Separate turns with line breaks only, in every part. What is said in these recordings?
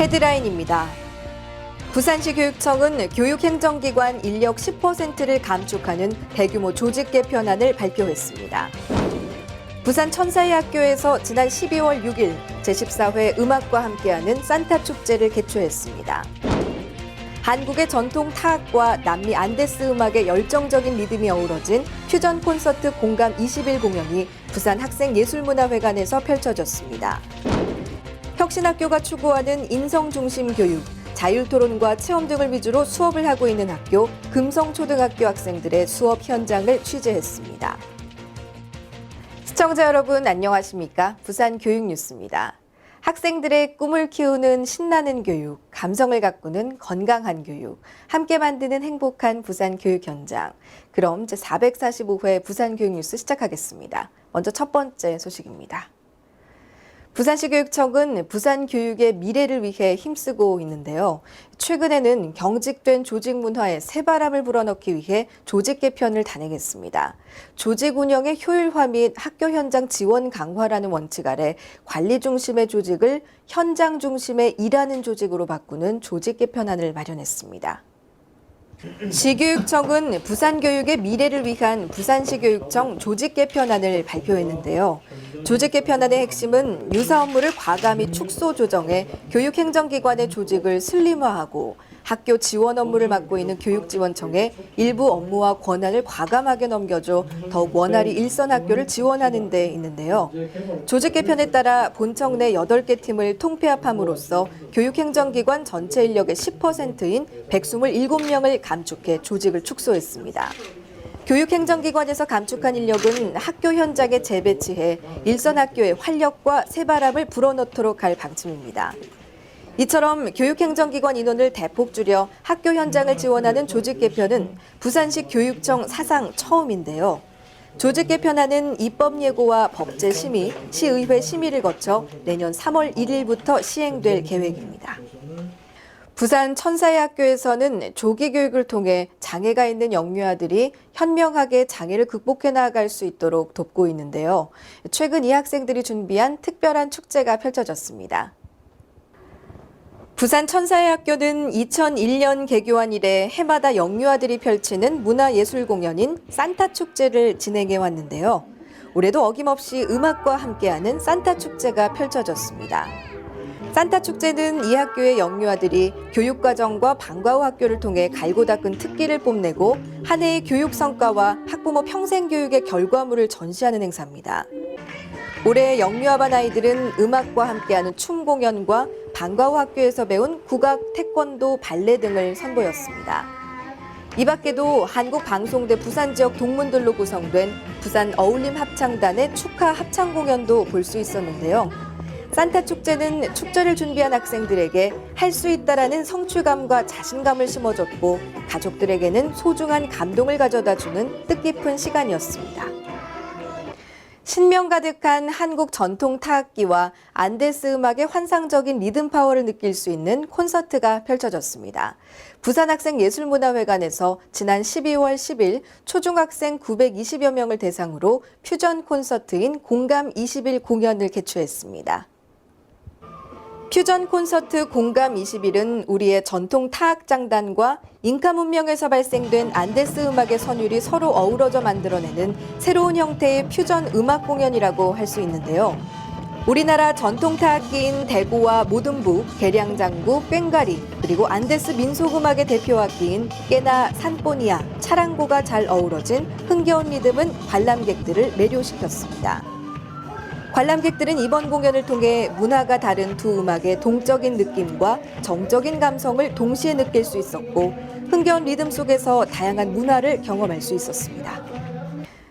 헤드라인입니다. 부산시 교육청은 교육행정기관 인력 10%를 감축하는 대규모 조직 개편안을 발표했습니다. 부산 천사의 학교에서 지난 12월 6일 제14회 음악과 함께하는 산타 축제를 개최했습니다. 한국의 전통 타악과 남미 안데스 음악의 열정적인 리듬이 어우러진 퓨전 콘서트 공감 20일 공연이 부산 학생예술문화회관에서 펼쳐졌습니다. 혁신학교가 추구하는 인성중심 교육, 자율토론과 체험 등을 위주로 수업을 하고 있는 학교 금성초등학교 학생들의 수업 현장을 취재했습니다. 시청자 여러분 안녕하십니까? 부산 교육뉴스입니다. 학생들의 꿈을 키우는 신나는 교육, 감성을 가꾸는 건강한 교육, 함께 만드는 행복한 부산 교육 현장. 그럼 제445회 부산 교육뉴스 시작하겠습니다. 먼저 첫 번째 소식입니다. 부산시 교육청은 부산 교육의 미래를 위해 힘쓰고 있는데요. 최근에는 경직된 조직 문화에 새바람을 불어넣기 위해 조직 개편을 단행했습니다. 조직 운영의 효율화 및 학교 현장 지원 강화라는 원칙 아래 관리 중심의 조직을 현장 중심의 일하는 조직으로 바꾸는 조직 개편안을 마련했습니다. 시교육청은 부산교육의 미래를 위한 부산시 교육청 조직 개편안을 발표했는데요. 조직 개편안의 핵심은 유사 업무를 과감히 축소 조정해 교육행정기관의 조직을 슬림화하고 학교 지원 업무를 맡고 있는 교육지원청에 일부 업무와 권한을 과감하게 넘겨줘 더욱 원활히 일선 학교를 지원하는 데 있는데요. 조직 개편에 따라 본청 내 8개 팀을 통폐합함으로써 교육행정기관 전체 인력의 10%인 127명을 감축해 조직을 축소했습니다. 교육행정기관에서 감축한 인력은 학교 현장에 재배치해 일선 학교의 활력과 새바람을 불어넣도록 할 방침입니다. 이처럼 교육행정기관 인원을 대폭 줄여 학교 현장을 지원하는 조직 개편은 부산시 교육청 사상 처음인데요. 조직 개편안은 입법 예고와 법제 심의, 시의회 심의를 거쳐 내년 3월 1일부터 시행될 계획입니다. 부산 천사의 학교에서는 조기 교육을 통해 장애가 있는 영유아들이 현명하게 장애를 극복해 나아갈 수 있도록 돕고 있는데요. 최근 이 학생들이 준비한 특별한 축제가 펼쳐졌습니다. 부산 천사의 학교는 2001년 개교한 이래 해마다 영유아들이 펼치는 문화예술 공연인 산타 축제를 진행해 왔는데요. 올해도 어김없이 음악과 함께하는 산타 축제가 펼쳐졌습니다. 산타 축제는 이 학교의 영유아들이 교육과정과 방과 후 학교를 통해 갈고 닦은 특기를 뽐내고 한 해의 교육 성과와 학부모 평생 교육의 결과물을 전시하는 행사입니다. 올해 영유아반 아이들은 음악과 함께하는 춤 공연과 방과 후 학교에서 배운 국악, 태권도, 발레 등을 선보였습니다. 이 밖에도 한국방송대 부산 지역 동문들로 구성된 부산 어울림 합창단의 축하 합창 공연도 볼 수 있었는데요. 산타 축제는 축제를 준비한 학생들에게 할 수 있다라는 성취감과 자신감을 심어줬고 가족들에게는 소중한 감동을 가져다주는 뜻깊은 시간이었습니다. 신명 가득한 한국 전통 타악기와 안데스 음악의 환상적인 리듬 파워를 느낄 수 있는 콘서트가 펼쳐졌습니다. 부산학생예술문화회관에서 지난 12월 10일 초중학생 920여 명을 대상으로 퓨전 콘서트인 공감 20일 공연을 개최했습니다. 퓨전 콘서트 공감 20일은 우리의 전통 타악 장단과 잉카 문명에서 발생된 안데스 음악의 선율이 서로 어우러져 만들어내는 새로운 형태의 퓨전 음악 공연이라고 할 수 있는데요. 우리나라 전통 타악기인 대구와 모듬부, 계량장구, 꽹과리, 그리고 안데스 민속음악의 대표 악기인 깨나, 산보니아, 차랑고가 잘 어우러진 흥겨운 리듬은 관람객들을 매료시켰습니다. 관람객들은 이번 공연을 통해 문화가 다른 두 음악의 동적인 느낌과 정적인 감성을 동시에 느낄 수 있었고 흥겨운 리듬 속에서 다양한 문화를 경험할 수 있었습니다.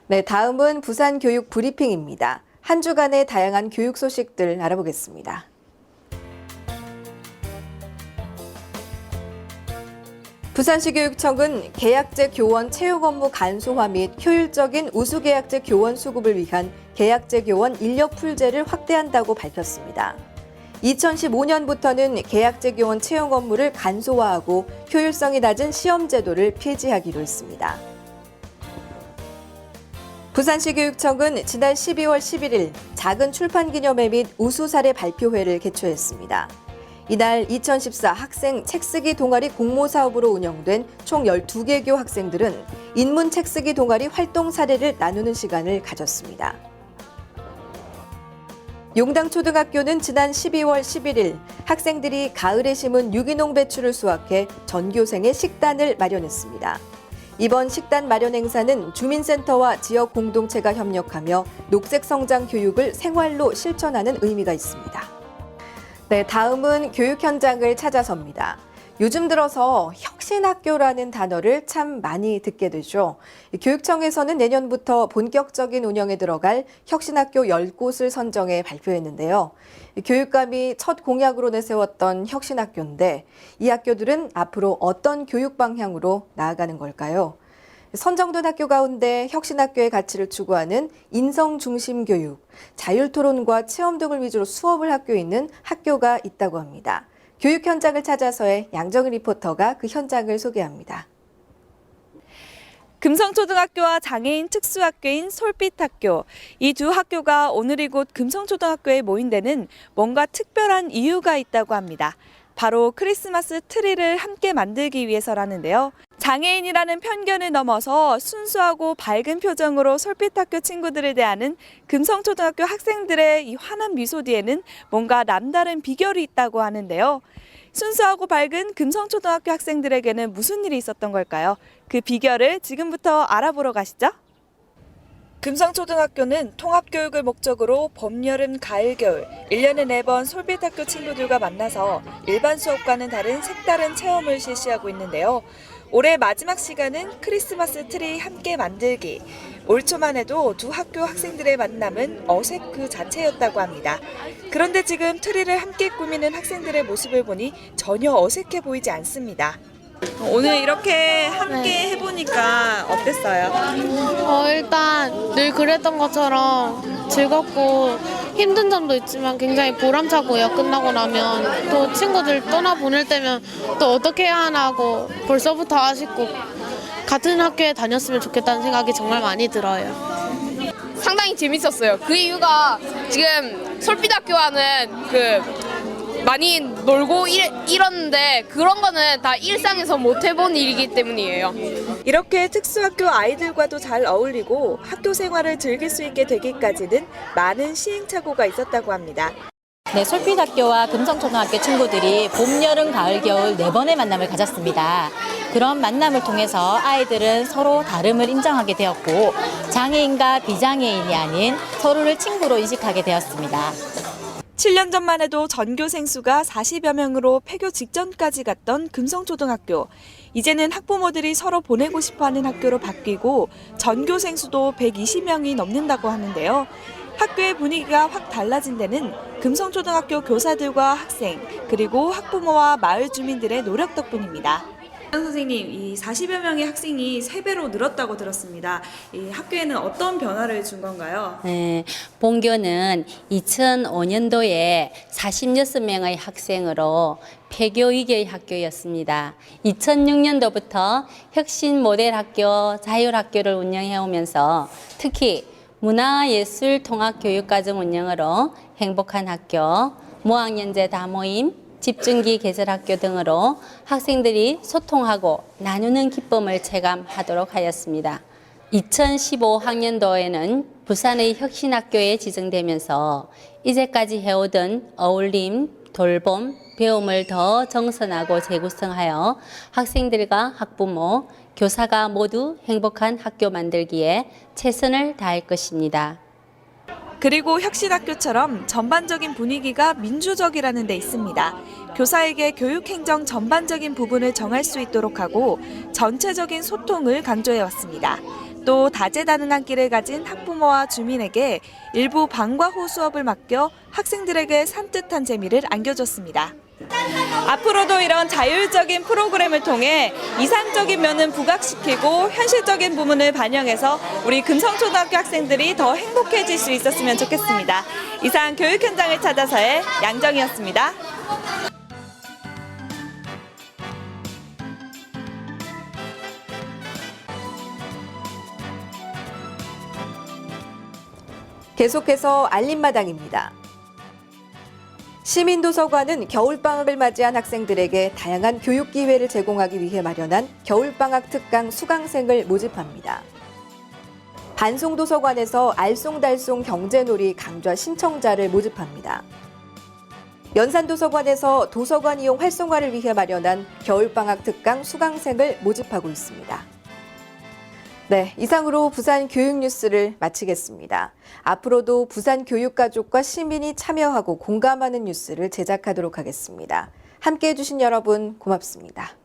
네, 다음은 부산 교육 브리핑입니다. 한 주간의 다양한 교육 소식들 알아보겠습니다. 부산시 교육청은 계약제 교원 채용 업무 간소화 및 효율적인 우수계약제 교원 수급을 위한 계약제 교원 인력 풀제를 확대한다고 밝혔습니다. 2015년부터는 계약제 교원 채용 업무를 간소화하고 효율성이 낮은 시험 제도를 폐지하기로 했습니다. 부산시 교육청은 지난 12월 11일 작은 출판 기념회 및 우수 사례 발표회를 개최했습니다. 이날 2014 학생 책쓰기 동아리 공모 사업으로 운영된 총 12개교 학생들은 인문 책쓰기 동아리 활동 사례를 나누는 시간을 가졌습니다. 용당초등학교는 지난 12월 11일 학생들이 가을에 심은 유기농 배추를 수확해 전교생의 식단을 마련했습니다. 이번 식단 마련 행사는 주민센터와 지역 공동체가 협력하며 녹색 성장 교육을 생활로 실천하는 의미가 있습니다. 네, 다음은 교육 현장을 찾아섭니다. 요즘 들어서 혁신학교라는 단어를 참 많이 듣게 되죠. 교육청에서는 내년부터 본격적인 운영에 들어갈 혁신학교 10곳을 선정해 발표했는데요. 교육감이 첫 공약으로 내세웠던 혁신학교인데 이 학교들은 앞으로 어떤 교육 방향으로 나아가는 걸까요? 선정된 학교 가운데 혁신학교의 가치를 추구하는 인성 중심 교육, 자율토론과 체험 등을 위주로 수업을 하고 있는 학교가 있다고 합니다. 교육 현장을 찾아서의 양정은 리포터가 그 현장을 소개합니다.
금성초등학교와 장애인 특수학교인 솔빛학교. 이 두 학교가 오늘 이곳 금성초등학교에 모인 데는 뭔가 특별한 이유가 있다고 합니다. 바로 크리스마스 트리를 함께 만들기 위해서라는데요. 장애인이라는 편견을 넘어서 순수하고 밝은 표정으로 솔빛학교 친구들을 대하는 금성초등학교 학생들의 이 환한 미소 뒤에는 뭔가 남다른 비결이 있다고 하는데요. 순수하고 밝은 금성초등학교 학생들에게는 무슨 일이 있었던 걸까요? 그 비결을 지금부터 알아보러 가시죠. 금성초등학교는 통합교육을 목적으로 봄, 여름, 가을, 겨울 1년에 4번 솔빛학교 친구들과 만나서 일반 수업과는 다른 색다른 체험을 실시하고 있는데요. 올해 마지막 시간은 크리스마스 트리 함께 만들기. 올 초만 해도 두 학교 학생들의 만남은 어색 그 자체였다고 합니다. 그런데 지금 트리를 함께 꾸미는 학생들의 모습을 보니 전혀 어색해 보이지 않습니다. 오늘 이렇게 함께 해보니까 어땠어요?
일단 늘 그랬던 것처럼 즐겁고 힘든 점도 있지만 굉장히 보람차고요. 끝나고 나면 또 친구들 떠나보낼 때면 또 어떻게 해야 하나 하고 벌써부터 아쉽고 같은 학교에 다녔으면 좋겠다는 생각이 정말 많이 들어요.
상당히 재밌었어요. 그 이유가 지금 솔빛학교와는 많이 놀고 이랬는데 그런 거는 다 일상에서 못 해본 일이기 때문이에요.
이렇게 특수학교 아이들과도 잘 어울리고 학교 생활을 즐길 수 있게 되기까지는 많은 시행착오가 있었다고 합니다.
네, 솔빛학교와 금성초등학교 친구들이 봄, 여름, 가을, 겨울 4번의 만남을 가졌습니다. 그런 만남을 통해서 아이들은 서로 다름을 인정하게 되었고 장애인과 비장애인이 아닌 서로를 친구로 인식하게 되었습니다.
7년 전만 해도 전교생 수가 40여 명으로 폐교 직전까지 갔던 금성초등학교. 이제는 학부모들이 서로 보내고 싶어하는 학교로 바뀌고 전교생 수도 120명이 넘는다고 하는데요. 학교의 분위기가 확 달라진 데는 금성초등학교 교사들과 학생, 그리고 학부모와 마을 주민들의 노력 덕분입니다. 선생님, 이 40여 명의 학생이 3배로 늘었다고 들었습니다. 이 학교에는 어떤 변화를 준 건가요?
네, 본교는 2005년도에 46명의 학생으로 폐교 위기의 학교였습니다. 2006년도부터 혁신 모델 학교, 자율학교를 운영해 오면서 특히 문화예술 통합교육과정 운영으로 행복한 학교, 무학년제 다모임, 집중기 개설학교 등으로 학생들이 소통하고 나누는 기쁨을 체감하도록 하였습니다. 2015학년도에는 부산의 혁신학교에 지정되면서 이제까지 해오던 어울림, 돌봄, 배움을 더 정선하고 재구성하여 학생들과 학부모, 교사가 모두 행복한 학교 만들기에 최선을 다할 것입니다.
그리고 혁신학교처럼 전반적인 분위기가 민주적이라는 데 있습니다. 교사에게 교육행정 전반적인 부분을 정할 수 있도록 하고 전체적인 소통을 강조해왔습니다. 또 다재다능한 끼를 가진 학부모와 주민에게 일부 방과 후 수업을 맡겨 학생들에게 산뜻한 재미를 안겨줬습니다. 앞으로도 이런 자율적인 프로그램을 통해 이상적인 면은 부각시키고 현실적인 부분을 반영해서 우리 금성초등학교 학생들이 더 행복해질 수 있었으면 좋겠습니다. 이상 교육 현장을 찾아서의 양정이었습니다.
계속해서 알림마당입니다. 시민도서관은 겨울방학을 맞이한 학생들에게 다양한 교육 기회를 제공하기 위해 마련한 겨울방학 특강 수강생을 모집합니다. 반송도서관에서 알쏭달쏭 경제놀이 강좌 신청자를 모집합니다. 연산도서관에서 도서관 이용 활성화를 위해 마련한 겨울방학 특강 수강생을 모집하고 있습니다. 네, 이상으로 부산 교육 뉴스를 마치겠습니다. 앞으로도 부산 교육가족과 시민이 참여하고 공감하는 뉴스를 제작하도록 하겠습니다. 함께해 주신 여러분 고맙습니다.